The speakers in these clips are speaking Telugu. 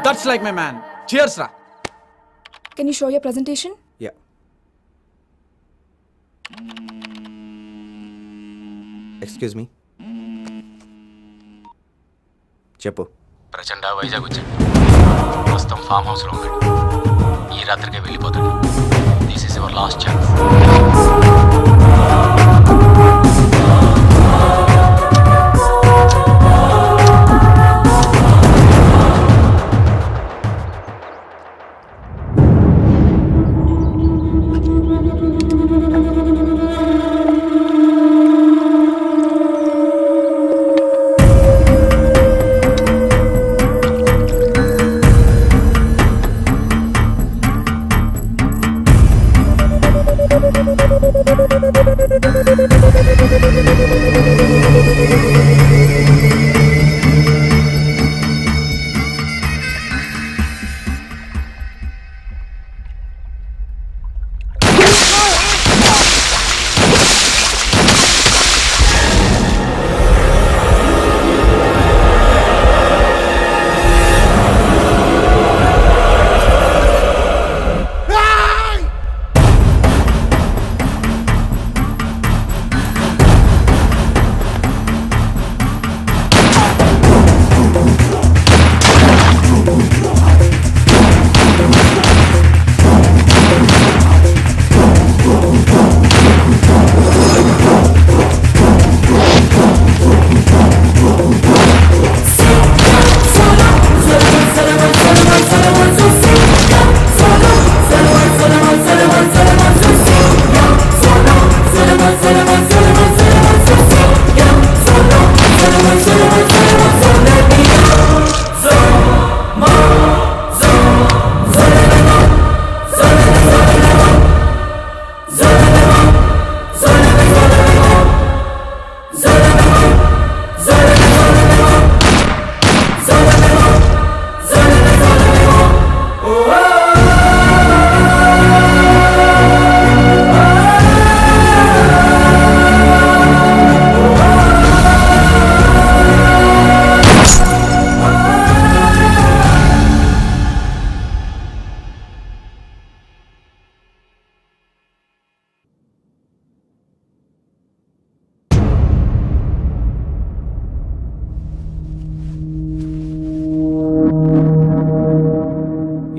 That's like my man. Cheers రా. Can you show your presentation? Yeah. Excuse me. చెప్పు. ప్రచండ వైజాగ్ వచ్చాడు. ప్రస్తుతం ఫామ్ హౌస్లో ఉన్నాడు. ఈ రాత్రికే వెళ్ళిపోతాడు. This is your last chance.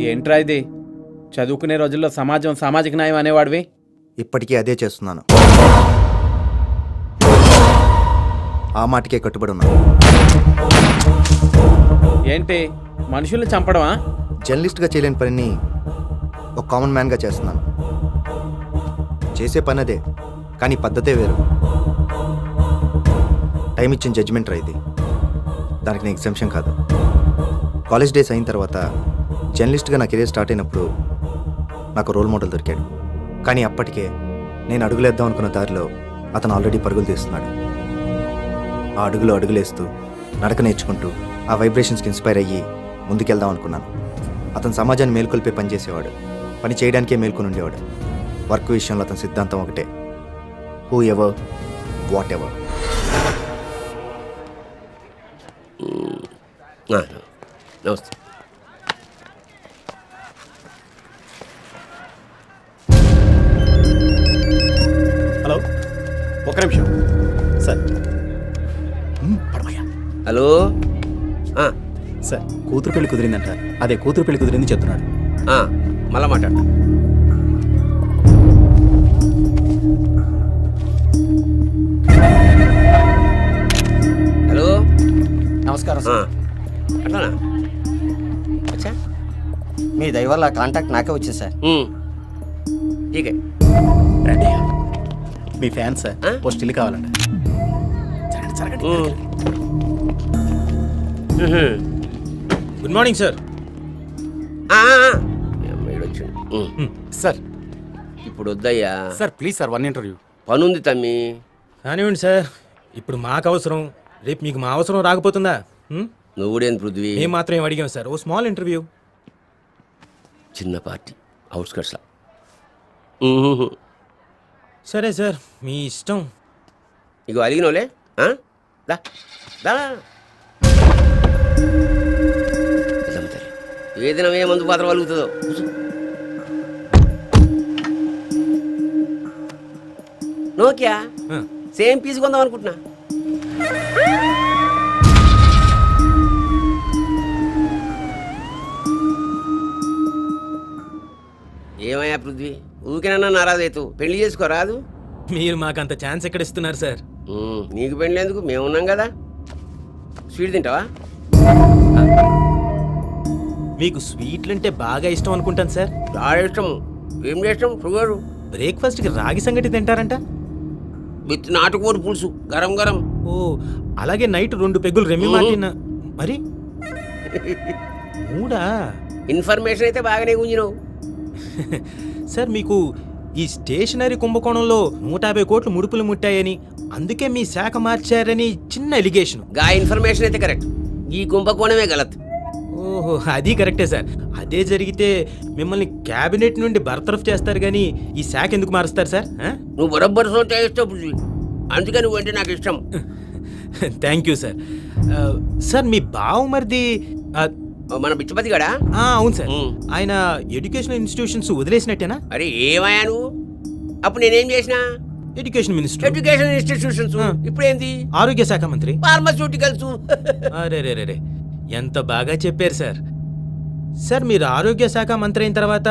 ఏంట్రా ఇది? చదువుకునే రోజుల్లో సమాజం సామాజిక న్యాయం అనేవాడివి. ఇప్పటికీ అదే చేస్తున్నాను. ఆ మాటకే కట్టుబడి ఉన్నాను. ఏంటి మనుషుల్ని చంపడమా? జర్నలిస్ట్గా చేయలేని పనిని ఒక కామన్ మ్యాన్గా చేస్తున్నాను. చేసే పని అదే, కానీ పద్ధతే వేరు. టైం ఇచ్చిన జడ్జిమెంట్ రా ఇది. దానికి నేను ఎగ్జామ్షన్ కాదు. కాలేజ్ డేస్ అయిన తర్వాత జర్నలిస్ట్గా నా కెరీర్ స్టార్ట్ అయినప్పుడు నాకు రోల్ మోడల్ దొరికాడు. కానీ అప్పటికే నేను అడుగులేద్దాం అనుకున్న దారిలో అతను ఆల్రెడీ పరుగులు తీస్తున్నాడు. ఆ అడుగులేస్తూ నడక నేర్చుకుంటూ ఆ వైబ్రేషన్స్కి ఇన్స్పైర్ అయ్యి ముందుకెళ్దాం అనుకున్నాను. అతను సమాజాన్ని మేల్కొల్పే పని చేసేవాడు. పని చేయడానికే మేల్కొని ఉండేవాడు. వర్క్ విషయంలో అతని సిద్ధాంతం ఒకటే: హూ ఎవర్ వాట్ ఎవర్. నమస్తే. హలో, ఒక నిమిషం సార్. హలో సార్, కూతురు పెళ్లి కుదిరిందంట. అదే కూతురు పెళ్లి కుదిరింది చెప్తున్నాడు. మళ్ళా మాట్లాడు. హలో, నమస్కారం సార్. అట్లానా? అచ్చా, మీ దయ వల్ల కాంటాక్ట్ నాకే వచ్చింది సార్. ఠీకే. రండి, మీ ఫ్యాన్ సార్. ఓ స్టిల్ కావాలంట. Good morning sir. సార్ ఇప్పుడు వద్దయ్యా sir, please sir, one interview. పనుంది తమ్మి. కానివ్వండి సార్, ఇప్పుడు మాకు అవసరం, రేపు మీకు మా అవసరం రాకపోతుందా? నువ్వుడేం పృథ్వీ? మేము మాత్రం ఏం అడిగాం సార్, ఓ స్మాల్ ఇంటర్వ్యూ. చిన్న పార్టీ, అవుట్స్కట్స్లా. సరే సార్, మీ ఇష్టం. ఇగో అడిగినోలే. దా దా ఏ దినం ఏ మందు పాత్ర వలుగుతుందో. నోకియా సేమ్ పీస్ కొందాం అనుకుంటున్నా. ఏమయ్యా పృథ్వీ, ఊరికేనన్నా నారాజు అవుతూ పెళ్లి చేసుకోరాదు? మీరు మాకు అంత ఛాన్స్ ఎక్కడ ఇస్తున్నారు సార్? నీకు పెళ్ళి ఎందుకు, మేమున్నాం కదా. స్వీట్ తింటావా? మీకు స్వీట్లు అంటే బాగా ఇష్టం అనుకుంటాను సార్. చాలా ఇష్టం. ఏం చేస్తాం? షుగరు. బ్రేక్ఫాస్ట్కి రాగి సంగటి తింటారంట. విత్ నాటుకోడి పులుసు గరం గరం. ఓ అలాగే నైట్ 2 పెగ్గులు రెమ్మి మాటిన. మరి 3 ఇన్ఫర్మేషన్ అయితే బాగానే గుంజినావు. సార్ మీకు ఈ స్టేషనరీ కుంభకోణంలో 150 కోట్లు ముడుపులు ముట్టాయని, అందుకే మీ శాఖ మార్చారని చిన్న ఎలిగేషన్. గా ఇన్ఫర్మేషన్ అయితే కరెక్ట్, ఈ కుంభకోణమే గలత్. ఓహో అది కరెక్టే సార్. అదే జరిగితే మిమ్మల్ని క్యాబినెట్ నుండి బర్తరఫ్ చేస్తారు కానీ ఈ శాఖ ఎందుకు మారుస్తారు సార్? నువ్వు బరబ్బర్ సోటే ఇష్టం, అందుకని నువ్వు అంటే నాకు ఇష్టం. Thank you sir. సార్ మీ బావమరిది మన బిచ్చపతి గడా? అవును సార్. ఆయన ఎడ్యుకేషనల్ ఇన్స్టిట్యూషన్స్ వదిలేసినట్టేనా? అరే ఏమయ్యా నువ్వు, అప్పుడు నేనేం చేసినా? Education minister. Education institutions. ఇప్పుడేంది? ఆరోగ్య శాఖ మంత్రి. ఫార్మాస్యూటికల్స్. అరే రే రే ఎంత బాగా చెప్పారు సార్. సార్ మీరు ఆరోగ్య శాఖ మంత్రి అయిన తర్వాత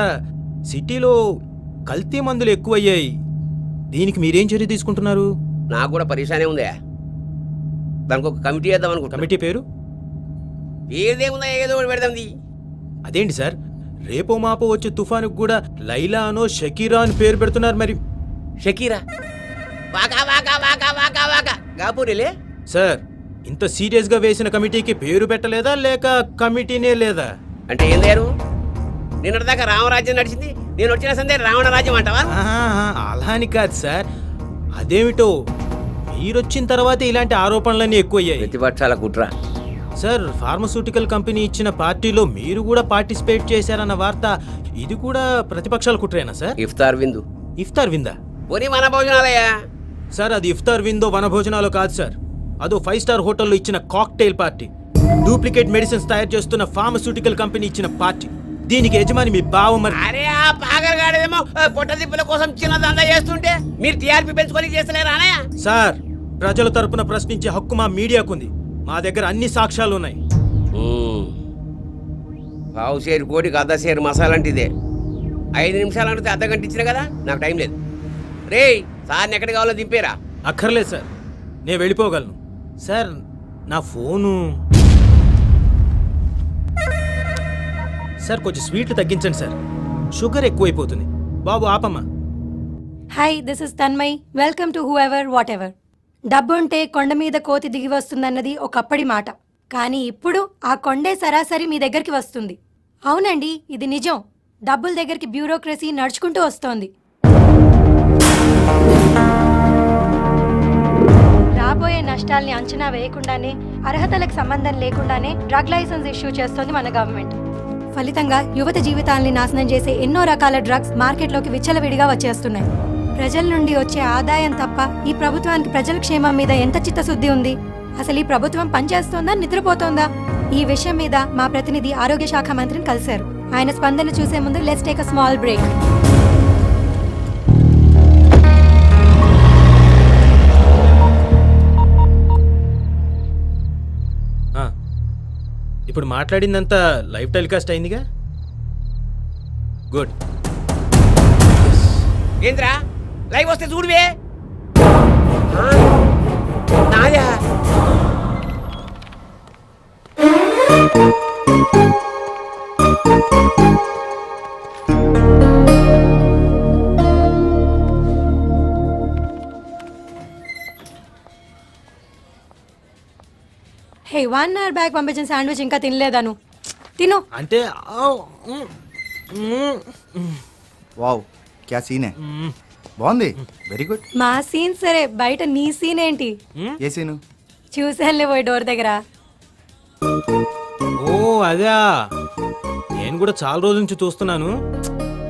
సిటీలో కల్తీ మందులు ఎక్కువయ్యాయి. దీనికి మీరేం చర్య తీసుకుంటున్నారు? నాకు కూడా పరిశానే ఉందా, దానికి ఒక కమిటీ వేద్దాం అనుకుంటా. కమిటీ పేరు? ఏదేముందా, ఏదో ఒకటి పెడదాంది. అదేంటి సార్, రేపో మాపో వచ్చే తుఫానుకు కూడా లైలా అనో షకీరా అని పేరు పెడుతున్నారు. మరి షకీరా వాకా వాకా వాకా వాకా వాకా గాపూరిలే. సార్ ఇంత సీరియస్ గా వేసిన కమిటీకి పేరు పెట్టలేదా లేక కమిటీనే లేదా? అంటే ఏం లేరు, నిన్నటిదాకా రామరాజ్యం నడిచింది, నేను వచ్చిన సందే రావణ రాజ్యం అంటావా? అలా అని కాదు సార్. అదేమిటో మీరొచ్చిన తర్వాత ఇలాంటి ఆరోపణలన్నీ ఎక్కువయ్యాయి. ప్రతిపక్షాల కుట్ర. సార్ ఫార్మస్యూటికల్ కంపెనీ ఇచ్చిన పార్టీలో మీరు కూడా పార్టిసిపేట్ చేశారన్న వార్త, ఇది కూడా ప్రతిపక్షాల కుట్రేనా సార్? ఇఫ్తార్ విందు. ఇఫ్తార్ విందా? పోనీ మన భోజనాలయ్యా. సార్ అది ఇఫ్తార్ విందో వనభోజనాలు కాదు సార్. అదో 5 స్టార్ హోటల్లో ఇచ్చిన కాక్టైల్ పార్టీ. డూప్లికేట్ మెడిసిన్స్ తయారు చేస్తున్న ఫార్మస్యూటికల్ కంపెనీ ఇచ్చిన పార్టీ. దీనికి యజమాని మీ బావమరి. అరే ఆ పాగరగాడేమో పొట్ట దిప్పుల కోసం చిన్న దందా చేస్తుంటే మీరు టీఆర్పీ పెంచుకొని చేస్తలేరా అన్నయ్య? సార్ ప్రజల తరపున ప్రశ్నించే హక్కు మా మీడియాకుంది. మా దగ్గర అన్ని సాక్ష్యాలు ఉన్నాయి. పావు షేరు కోడికి అర్ధ షేరు మసాలా అంటే ఇదే. 5 నిమిషాలు అంటే అర్ధగంట ఇచ్చిన కదా, నాకు టైం లేదు. రే సార్ని ఎక్కడ కావాలో దింపేరా. అక్కర్లేదు సార్, నేను వెళ్ళిపోగలను. సార్ నా ఫోను. సార్ కొంచెం స్వీట్లు తగ్గించండి సార్, షుగర్ ఎక్కువైపోతుంది. బాబు ఆపమ్మా. Hi, this is Tanmay. Welcome to whoever whatever. డబ్బుంటే కొండ మీద కోతి దిగి వస్తుందన్నది ఒకప్పటి మాట. కానీ ఇప్పుడు ఆ కొండే సరాసరి మీ దగ్గరికి వస్తుంది. అవునండి, ఇది నిజం. డబ్బుల దగ్గరికి బ్యూరోక్రసీ నడుచుకుంటూ వస్తోంది. రాబోయే నష్టాల్ని అంచనా వేయకుండానే, అర్హతలకు సంబంధం లేకుండానే డ్రగ్ లైసెన్స్ ఇష్యూ చేస్తోంది మన గవర్నమెంట్. ఫలితంగా యువత జీవితాల్ని నాశనం చేసే ఎన్నో రకాల డ్రగ్స్ మార్కెట్లోకి విచ్చలవిడిగా వచ్చేస్తున్నాయి. ప్రజల నుండి వచ్చే ఆదాయం తప్ప ఈ ప్రభుత్వానికి ప్రజల క్షేమం మీద ఎంత చిత్తశుద్ధి ఉంది? అసలు ఈ ప్రభుత్వం పనిచేస్తోందా, నిద్రపోతోందా? ఈ విషయం మీద మా ప్రతినిధి ఆరోగ్య శాఖ మంత్రిని కలిశారు. ఆయన స్పందన చూసే ముందు let's take a small break. ఇప్పుడు మాట్లాడిందంతా లైవ్ టెలికాస్ట్ అయిందిగా. గుడ్. ఏంద్రా లైవ్ వస్తే చూడువే. నాయా హే, 1 hour బ్యాక్ పంపించిన శాండ్విచ్ ఇంకా తినలేదాను. తిను. అంటే వావ్ క్యా సీన్ హై. బాగుంది, వెరీ గుడ్. మా సీన్ సరే, బయట నీ సీన్ ఏంటి? ఏ సీను? చూసానులే పోయి డోర్ దగ్గర. ఓ అదా, నేను కూడా చాలా రోజుల నుంచి చూస్తున్నాను.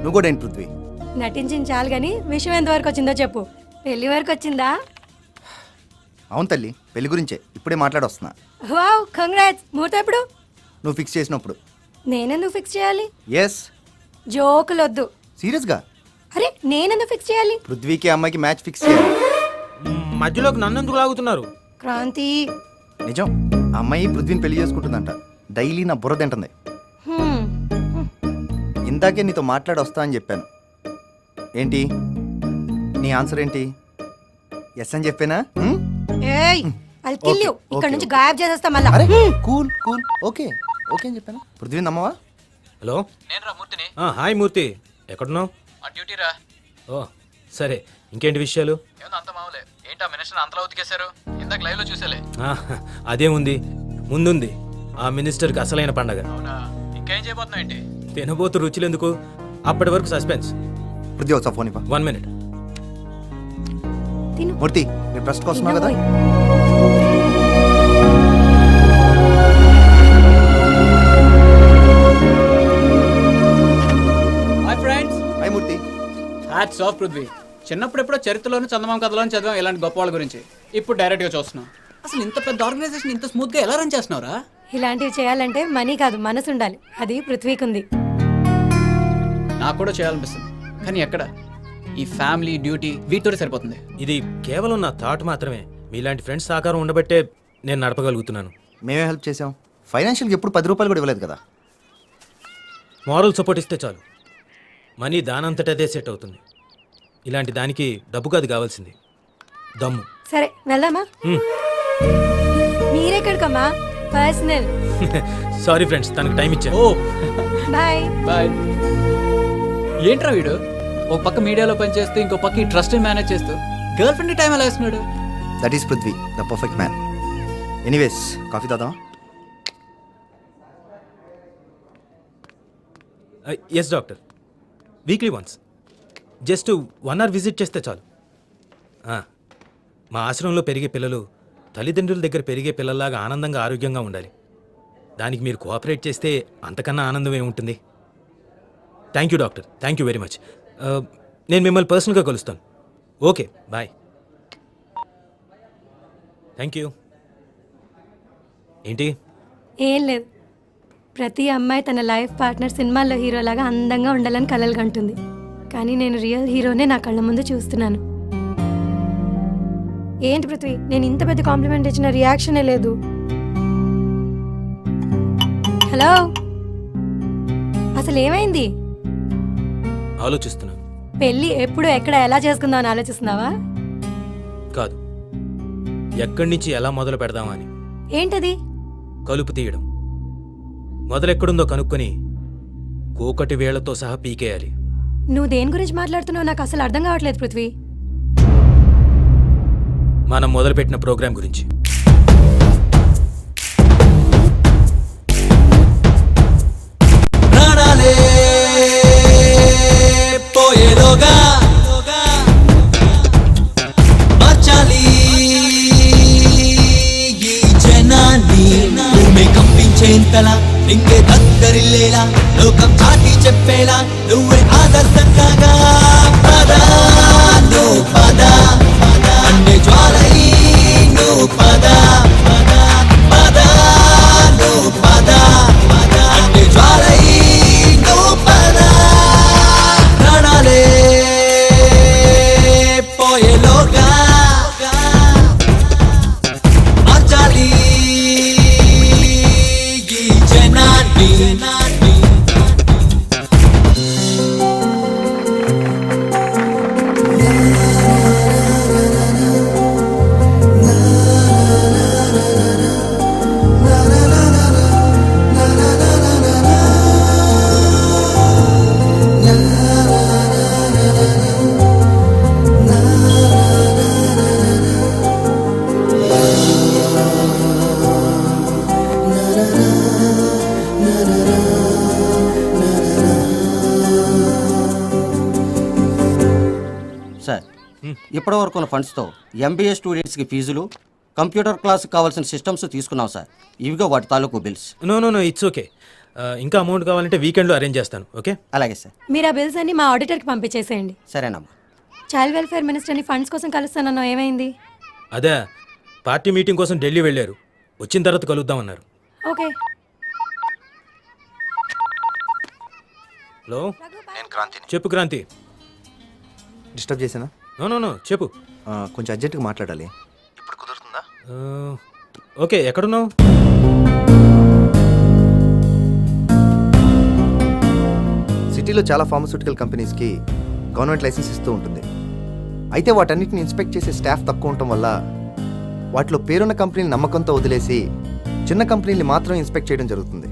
నువ్వు కూడా ఏంటి పృథ్వీ? నటించిన చాలు గాని విషయం ఎంతవరకు వచ్చిందో చెప్పు. పెళ్లి వరకు వచ్చిందా? అవును తల్లి, పెళ్లి గురించే ఇప్పుడే మాట్లాడొస్తున్నా. Wow, congrats. ముహూర్తం ఎప్పుడు? నువ్వు ఫిక్స్ చేసినప్పుడు. నేనెందుకు ఫిక్స్ చేయాలి? ఎస్, జోకులొద్దు. సీరియస్గా అరే నేనెందుకు ఫిక్స్ చేయాలి? పృథ్వీకి అమ్మాయికి మ్యాచ్ ఫిక్స్ చేయాలి. మధ్యలోకి నన్ను ఎందుకు లాగుతున్నారు? క్రాంతి. నిజం, ఆ అమ్మాయి పృథ్వీని పెళ్లి చేసుకుంటుందంట. డైలీ నా బుర్ర తింటుంది. హ్మ్. ఇందాకే నీతో మాట్లాడి వస్తా అని చెప్పాను. ఏంటి నీ ఆన్సర్ ఏంటి? ఎస్ అని చెప్పానా? ఏయ్ I'll kill you. Okay, ఇక్కడ okay, నుంచి okay. గాయబ్ చేసేస్తా మళ్ళా. అరే కూల్ కూల్, ఓకే ఓకే అని చెప్పాను. పృథ్వీ నమ్మవా? హలో, నేను రా మూర్తిని. హాయ్ మూర్తి, ఎక్కడున్నావు? ఆ డ్యూటీ రా. ఓ సరే, ఇంకేంటి విషయాలు? ఏమన్నా అంత మామూలే. ఏంటా మినిస్టర్ అంతలా ఉతికేశారు? ఇందాక లైవ్ లో చూసేలే. ఆ, అదేముంది, ముందుంది ఆ మినిస్టర్కి అసలైన పండగ. అవునా? ఇంకేం చేయబోతున్నావు ఏంటి? తినబోతు రుచులెందుకు, అప్పటి వరకు సస్పెన్స్. పృథ్వీ ఒకసారి ఫోన్ ఇవ్వ. 1 minute. తిను. మూర్తి నీ ట్రస్ట్కి వస్తున్నావు కదా? Hi friends, hi Murthy. Hats off Prithvi. చిన్నప్పుడు ఎప్పుడో చరిత్రలోను చందమామ కథలోని చదివాం ఇలాంటి గొప్ప వాళ్ళ గురించి. ఇప్పుడు డైరెక్ట్గా చూస్తున్నాం. అసలు ఇంత పెద్ద ఆర్గనైజేషన్ ఇంత స్మూత్గా ఎలా రన్ చేస్తున్నావురా? ఇలాంటివి చేయాలంటే మనీ కాదు, మనసు ఉండాలి. అది పృథ్వీకి ఉంది. నాకు కూడా చేయాలనిపిస్తుంది, కానీ ఎక్కడ? ఈ ఫ్యామిలీ డ్యూటీ వీటితో సరిపోతుంది. ఇది కేవలం నా థాట్ మాత్రమే. మీలాంటి ఫ్రెండ్స్ సహకారం ఉండబట్టే నేను నడపగలుగుతున్నాను. మేమే హెల్ప్ చేసాం. ఫైనాన్షియల్గా ఎప్పుడు 10 రూపాయలు కూడా ఇవ్వలేదు కదా. మారల్ సపోర్ట్ ఇస్తే చాలు, మనీ దానంతట అదే సెట్ అవుతుంది. ఇలాంటి దానికి డబ్బు కాదు కావాల్సింది, దమ్ము. సరే వెళ్దామా? మీరెక్కడికమ్మా? పర్సనల్. సారీ ఫ్రెండ్స్, తనకు టైం ఇచ్చాను. Oh bye. బాయ్. ఏంట్రా వీడు ఒక పక్క మీడియాలో పనిచేస్తూ ఇంకో పక్క ఈ ట్రస్ట్ మేనేజ్ చేస్తూ గర్ల్ ఫ్రెండ్ టైం ఎలా ఇస్తున్నాడు? That is Prithvi, the perfect man. Anyways, coffee తాదా? Yes doctor, weekly once. Just 1 hour visit చేస్తే చాలు. మా ఆశ్రమంలో పెరిగే పిల్లలు తల్లిదండ్రుల దగ్గర పెరిగే పిల్లల్లాగా ఆనందంగా ఆరోగ్యంగా ఉండాలి. దానికి మీరు కోఆపరేట్ చేస్తే అంతకన్నా ఆనందం ఏముంటుంది? Thank you doctor, thank you very much. నేను మిమ్మల్ని పర్సనల్గా కలుస్తాను. Okay bye. Thank you. ఏంటి? ఏం లేదు, ప్రతి అమ్మాయి తన లైఫ్ పార్ట్నర్ సినిమాల్లో హీరోలాగా అందంగా ఉండాలని కలలు కంటుంది. కానీ నేను రియల్ హీరోనే నా కళ్ళ ముందు చూస్తున్నాను. ఏంటి పృథ్వీ, నేను ఇంత పెద్ద కాంప్లిమెంట్ ఇచ్చిన రియాక్షనే లేదు. హలో, అసలు ఏమైంది? ఆలోచిస్తున్నాను. పెళ్ళి ఎప్పుడు ఎక్కడ ఎలా చేసుకుందాం అని ఆలోచిస్తున్నావా? కాదు, ఎక్కడి నుంచి ఎలా మొదలు పెడదామా అని. ఏంటది? కలుపు తీయడం. మొదలెక్కడుందో కనుక్కొని కూకటి వేళ్లతో సహా పీకేయాలి. నువ్వు దేని గురించి మాట్లాడుతున్నావు నాకు అసలు అర్థం కావట్లేదు పృథ్వీ. మనం మొదలుపెట్టిన ప్రోగ్రాం గురించి. పోయేలోగా మార్చాలి ఈ జనాన్ని, భూమి కంపించేంతలా ఇంకే దద్దరిల్లేలా లోకం చాటి చెప్పేలా నువ్వే ఆదర్శం కాగా. పదా నువ్వు పదా అంటే జ్వాలై నువ్వు పదా పదా నువ్వు పదా అంటే జ్వాలై నువ్వు పదా. ప్రాణాలే పోయేలోగా మార్చాలి ఈ జనాన్ని. సార్, ఇప్పటి వరకు ఉన్న ఫండ్స్తో ఎంబీఏ స్టూడెంట్స్కి ఫీజులు, కంప్యూటర్ క్లాస్కి కావాల్సిన సిస్టమ్స్ తీసుకున్నాం సార్. ఇవిగో వాటి తాలూకు బిల్స్. No it's okay. ఇంకా అమౌంట్ కావాలంటే వీకెండ్లో అరేంజ్ చేస్తాను. ఓకే? అలాగే సార్. మీరు ఆ బిల్స్ అన్ని మా ఆడిటర్కి పంపించేసేయండి. సరేనమ్మా. చైల్డ్ వెల్ఫేర్ మినిస్టర్ని ఫండ్స్ కోసం కలుస్తానన్నా ఏమైంది? అదే, పార్టీ మీటింగ్ కోసం ఢిల్లీ వెళ్ళారు. వచ్చిన తర్వాత కలుద్దామన్నారు. ఓకే. హలో నేను క్రాంతిని. చెప్పు క్రాంతి. డిస్టర్బ్ చేసానా? నో చెప్పు. కొంచెం అర్జెంట్గా మాట్లాడాలి. ఇప్పుడు కుదురుతుందా? ఓకే, ఎక్కడున్నావు? సిటీలో చాలా ఫార్మస్యూటికల్ కంపెనీస్కి గవర్నమెంట్ లైసెన్స్ ఇస్తూ ఉంటుంది. అయితే వాటన్నిటిని ఇన్స్పెక్ట్ చేసే స్టాఫ్ తక్కువ ఉండటం వల్ల వాటిలో పేరున్న కంపెనీని నమ్మకంతో వదిలేసి చిన్న కంపెనీని మాత్రం ఇన్స్పెక్ట్ చేయడం జరుగుతుంది.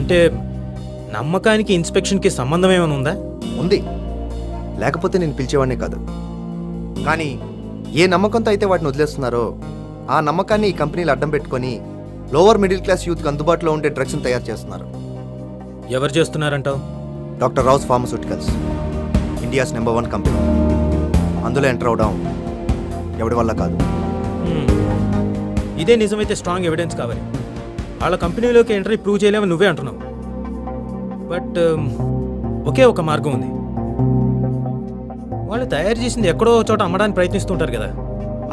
అంటే నమ్మకానికి ఇన్స్పెక్షన్కి సంబంధం ఏమైనా ఉందా? ఉంది, లేకపోతే నేను పిలిచేవాడినే కాదు. కానీ ఏ నమ్మకంతో అయితే వాటిని వదిలేస్తున్నారో ఆ నమ్మకాన్ని ఈ కంపెనీలు అడ్డం పెట్టుకొని లోవర్ మిడిల్ క్లాస్ యూత్కి అందుబాటులో ఉండే డ్రగ్స్ని తయారు చేస్తున్నారు. ఎవరు చేస్తున్నారంటావు? Doctor Rao's pharmaceuticals India's number 1 company. అందులో ఎంటర్ అవడం ఎవడి వల్ల కాదు. ఇదే నిజమైతే స్ట్రాంగ్ ఎవిడెన్స్ కావాలి. వాళ్ళ కంపెనీలోకి ఎంట్రీ ప్రూవ్ చేయలేమని నువ్వే అంటున్నావు. బట్ ఒకే ఒక మార్గం ఉంది. వాళ్ళు తయారు చేసింది ఎక్కడో చోట అమ్మడానికి ప్రయత్నిస్తుంటారు కదా,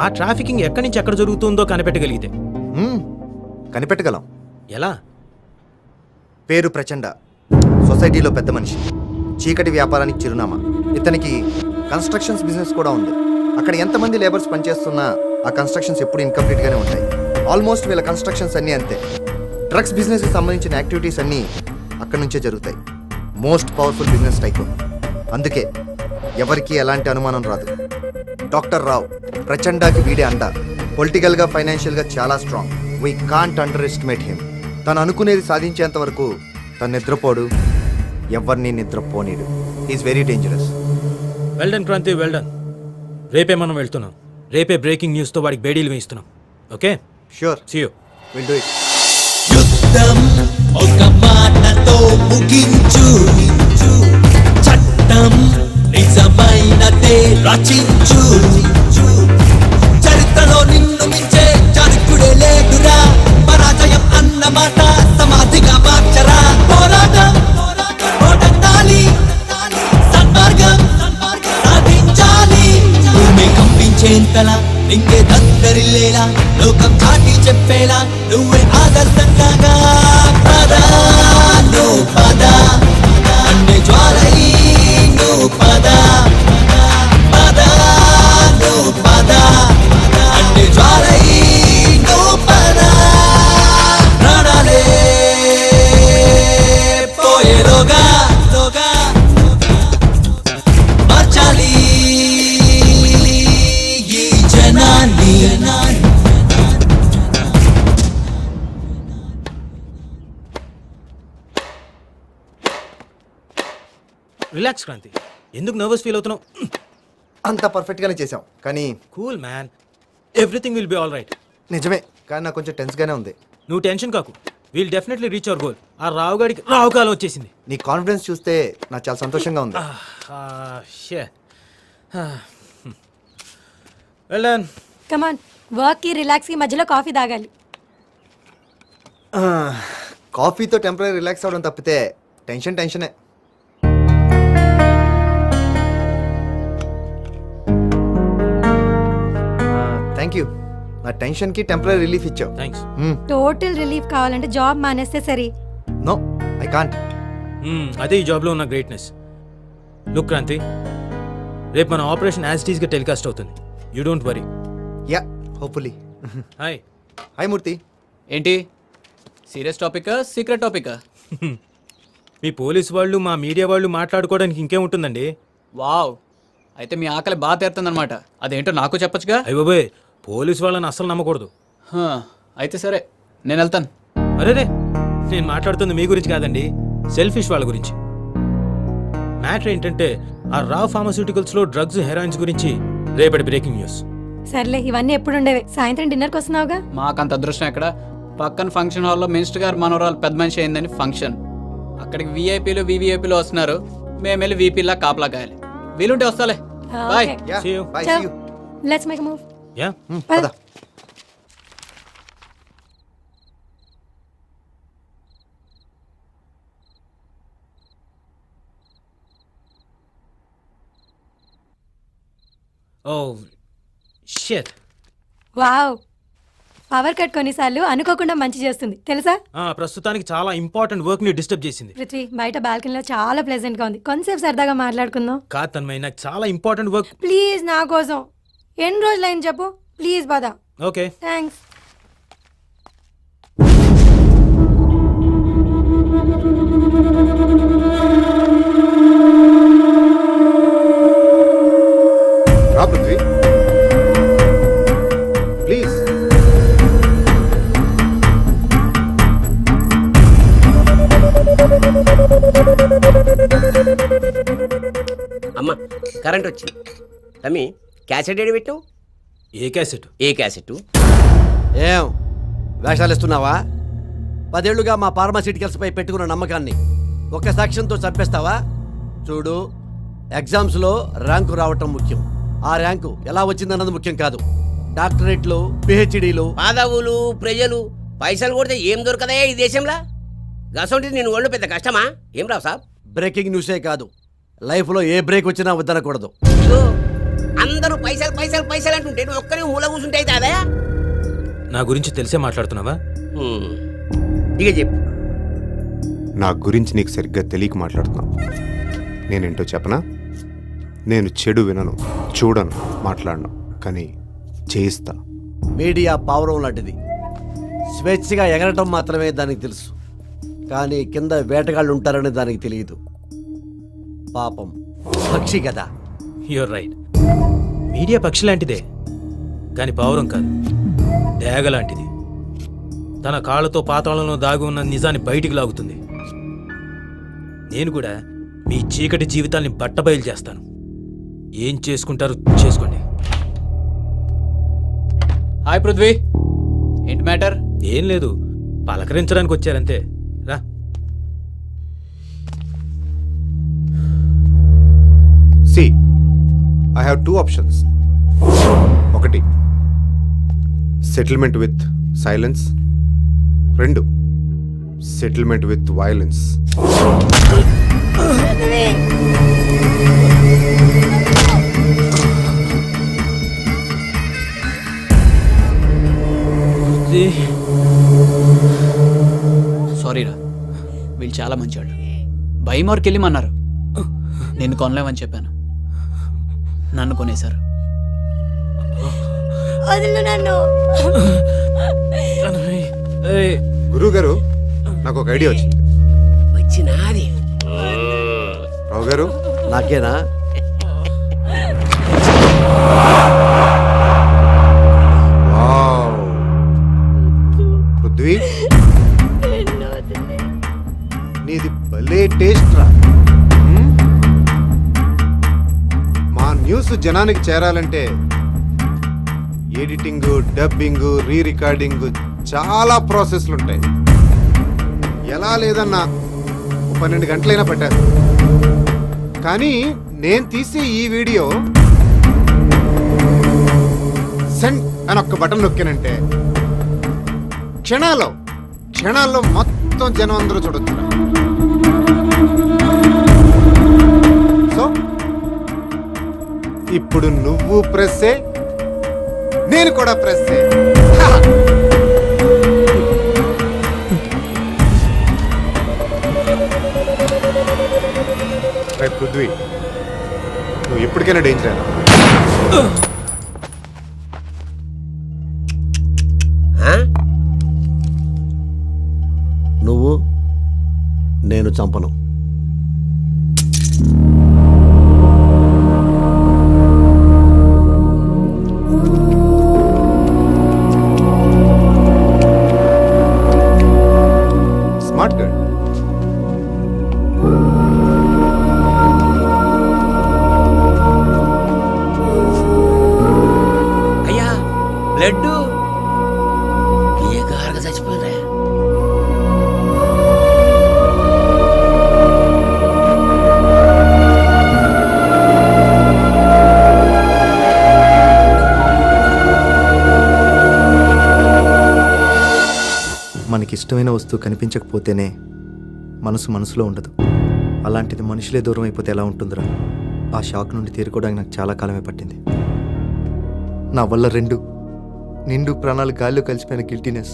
ఆ ట్రాఫికింగ్ ఎక్కడి నుంచి ఎక్కడ జరుగుతుందో కనిపెట్టగలిగితే. కనిపెట్టగలం. ఎలా? పేరు ప్రచండ, సొసైటీలో పెద్ద మనిషి, చీకటి వ్యాపారానికి చిరునామా. ఇతనికి కన్స్ట్రక్షన్స్ బిజినెస్ కూడా ఉంది. అక్కడ ఎంతమంది లేబర్స్ పనిచేస్తున్నా ఆ కన్స్ట్రక్షన్స్ ఎప్పుడు ఇన్కంప్లీట్గానే ఉంటాయి. ఆల్మోస్ట్ వీళ్ళ కన్స్ట్రక్షన్స్ అన్నీ అంతే. డ్రగ్స్ బిజినెస్కి సంబంధించిన యాక్టివిటీస్ అన్నీ అక్కడి నుంచే జరుగుతాయి. Most powerful business tycoon. అందుకే ఎవరికీ ఎలాంటి అనుమానం రాదు. డాక్టర్ రావు ప్రచండాకి వీడే అండ. పొలిటికల్గా, ఫైనాన్షియల్గా చాలా strong. We can't underestimate him. తను అనుకునేది సాధించేంత వరకు తను నిద్రపోడు, ఎవరిని నిద్రపోనీడు. Is very dangerous. Well done Kranti, well done. రేపే మనం వెళ్తున్నాం. రేపే బ్రేకింగ్ న్యూస్తో వాడికి బేడీలు వేయిస్తున్నాం. Okay, sure, see you. Will do it. యుద్ధం ఒక మాటతో ముగించు, చట్టం నిజమైనదే రచించు. చరిత్రలో నిన్ను మించే చాణక్యుడే లేదురా. పరాజయం అన్న మాట సమాధిగా మార్చరా. పోరాటం పోరాటాలి, సన్మార్గం సాధించాలి. భూమి కంపించేంతలా, నింగే దద్దరిల్లేలా, లోకం చాటి చెప్పేలా నువ్వే ఆదర్శంగా పదా. నువ్వు పదా, అన్నే జ్వాలై నువ్వు పదా. పదా నువ్వు పదా, అన్నే జ్వాలై నువ్వు పదా. ప్రాణాలే పోయేలోగా మార్చాలి ఈ జనాన్ని. రిలాక్స్ క్రాంతి, ఎందుకు నర్వస్ ఫీల్ అవుతున్నావు? అంత పర్ఫెక్ట్గానే చేసాం, కానీ cool man, everything will be all right. నిజమే, కానీ నాకు కొంచెం టెన్స్గానే ఉంది. నువ్వు టెన్షన్ కాకు, we'll definitely reach our goal. ఆ రావుగాడికి రావుకాలం వచ్చేసింది. నీ కాన్ఫిడెన్స్ చూస్తే నాకు చాలా సంతోషంగా ఉంది. Well done. కమాన్, వర్క్కి రిలాక్స్కి మధ్యలో కాఫీ తాగాలి. కాఫీతో టెంపరీ రిలాక్స్ అవ్వడం తప్పితే టెన్షనే. థ్యాంక్ యూ, నా టెన్షన్కి టెంపరీ రిలీఫ్ ఇచ్చావు. థ్యాంక్స్. టోటల్ రిలీఫ్ కావాలంటే జాబ్ మానేస్తే సరే. No, I can't. అదే ఈ జాబ్లో ఉన్న గ్రేట్నెస్. లుక్ క్రాంతి, రేపు మన ఆపరేషన్ యాజ్ ఇట్ ఈస్గా టెలికాస్ట్ అవుతుంది. You don't worry. Yeah, hopefully. Hi. Hi Murthy. ఏంటి సీరియస్ టాపికా, సీక్రెట్ టాపికా? మీ పోలీస్ వాళ్ళు, మా మీడియా వాళ్ళు మాట్లాడుకోవడానికి ఇంకేముంటుందండి? వావ్, అయితే మీ ఆకలి బాగా తీరుతుందన్నమాట. అదేంటో నాకు చెప్పొచ్చుగా. అయ్య బాబోయ్, పోలీస్ వాళ్ళని అస్సలు నమ్మకూడదు. హా, అయితే సరే, నేను వెళ్తాను. అరే నేను మాట్లాడుతుంది మీ గురించి కాదండి, సెల్ఫిష్ వాళ్ళ గురించి. మ్యాటర్ ఏంటంటే ఆ రావ్ ఫార్మస్యూటికల్స్లో డ్రగ్స్, హెరాయిన్స్ గురించి రేపటి బ్రేకింగ్ న్యూస్. సర్లే, ఇవన్నీ ఎప్పుడు ఉండేవి. సాయంత్రం డిన్నర్కి వస్తున్నావుగా. మాకంత అదృష్టం ఎక్కడ. పక్కన ఫంక్షన్ హాల్లో మినిస్టర్ గారు మనవరాలు పెద్ద మనిషి అయిందని ఫంక్షన్. అక్కడికి వీఐపీలు, వివిఐపీలు వస్తున్నారు. మేము వెళ్ళి వీపీలా కాపలా కాయాలి. వీలుంటే వస్తాలే. Bye. Okay. Yeah, See you. Bye, Ciao. See you. Let's make move. Yeah. పద. Oh shit. Wow, power cut కొన్నిసార్లు అనుకోకుండా మంచి చేస్తుంది తెలుసా? ప్రస్తుతానికి చాలా ఇంపార్టెంట్ వర్క్ ని డిస్టర్బ్ చేసింది. పృథ్వీ, బయట బాల్కనీలో చాలా ప్లెజెంట్ గా ఉంది, కొంతసేపు సరదాగా మాట్లాడుకుందాం. కాదు తన్మయ్, నాకు చాలా ఇంపార్టెంట్ వర్క్. ప్లీజ్ నా కోసం. ఎన్ని రోజులైంది చెప్పు, ప్లీజ్ పద. ఓకే. థ్యాంక్స్. రా పృథ్వీ, ప్లీజ్. అమ్మ కరెంట్ వచ్చింది. తమ్మి క్యాసెట్ ఏడి పెట్టావు? ఏ క్యాసెట్? ఏ క్యాసెట్? ఏం వేషాలు ఇస్తున్నావా? 10 ఏళ్లుగా మా ఫార్మాసిటికల్స్పై పెట్టుకున్న నమ్మకాన్ని ఒక్క సాక్ష్యంతో చంపేస్తావా? చూడు, ఎగ్జామ్స్లో ర్యాంకు రావటం ముఖ్యం. ఆ ర్యాంకు ఎలా వచ్చిందన్నది ముఖ్యం కాదు. డాక్టరేట్లు, పిహెచ్డీలు, పాదవులు, ప్రజలు పైసలు కొడితే ఏం దొరకదా ఈ దేశంలో? గసంటి నేను ఒళ్ళు పెద్ద కష్టమా? ఏం రావు సాబ్? బ్రేకింగ్ న్యూసే కాదు, లైఫ్లో ఏ బ్రేక్ వచ్చినా వద్దనకూడదు. ఇదిగో, అందరూ పైసలు పైసలు పైసలు అంటుంటే నువ్వు ఒక్కరి మూల కూర్చుంటే అయితే అదే. నా గురించి తెలిసే మాట్లాడుతున్నావా? ఇక చెప్పు. నా గురించి నీకు సరిగ్గా తెలియక మాట్లాడుతున్నావు. నేనేంటో చెప్పనా? నేను చెడు వినను, చూడను, మాట్లాడను, కానీ చేయిస్తా. మీడియా పావురం లాంటిది. స్వేచ్ఛగా ఎగరటం మాత్రమే దానికి తెలుసు, కానీ కింద వేటగాళ్ళు ఉంటారని దానికి తెలియదు. పాపం పక్షి కదా. You're right. మీడియా పక్షి లాంటిదే, కానీ పావురం కాదు, డేగ లాంటిది. తన కాళ్ళతో పాతాళంలో దాగి ఉన్న నిజాన్ని బయటికి లాగుతుంది. నేను కూడా మీ చీకటి జీవితాల్ని బట్టబయలు చేస్తాను. ఏం చేసుకుంటారో చేసుకోండి. హాయ్ పృథ్వీ, ఏంటి మ్యాటర్? ఏం లేదు, పలకరించడానికి వచ్చారంతే. రా. See, I have 2 options. ఒకటి, settlement with silence. 2, settlement with violence. Sorry రా, వీళ్ళు చాలా మంచివాళ్ళు. భయమోర్కి వెళ్ళమన్నారు, నిన్ను కొనలేమని చెప్పాను, నన్ను కొనేశారు. గురువు గారు, నాకు ఒక ఐడియా వచ్చింది. వచ్చినాది రావు గారు, నాకేనా? వావ్. పృథ్వీ, నీది భలే టేస్ట్ రా. మా న్యూస్ జనానికి చేరాలంటే ఎడిటింగ్, డబ్బింగ్, రీ రికార్డింగ్ చాలా ప్రాసెస్లు ఉంటాయి. ఎలా లేదన్నా 12 గంటలైనా పట్టారు. కానీ నేను తీసే ఈ వీడియో సెండ్ అని ఒక్క బటన్ నొక్కానంటే క్షణాల్లో మొత్తం జనం అందరూ చూడొచ్చు. సో ఇప్పుడు నువ్వు ప్రెస్సే, నేను కూడా ప్రెస్సే. పృథ్వీ, నువ్వు ఎప్పటికైనా డేంజర్. నువ్వు, నేను చంపను. Smart girl. అయ్యా, బ్లడ్ ఏ గారగా చచ్చిపోయినరా? మనకిష్టమైన వస్తువు కనిపించకపోతేనే మనసులో ఉండదు. అలాంటిది మనుషులే దూరం అయిపోతే ఎలా ఉంటుందిరా? ఆ షాక్ నుండి తేరుకోవడానికి నాకు చాలా కాలమే పట్టింది. నా వల్ల 2 నిండు ప్రాణాలు గాల్లో కలిసిపోయిన గిల్టీనెస్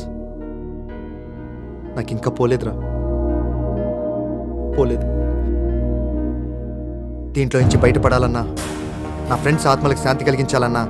నాకు ఇంకా పోలేదురా, పోలేదు. దీంట్లో నుంచి బయటపడాలన్నా, నా ఫ్రెండ్స్ ఆత్మలకు శాంతి కలిగించాలన్నా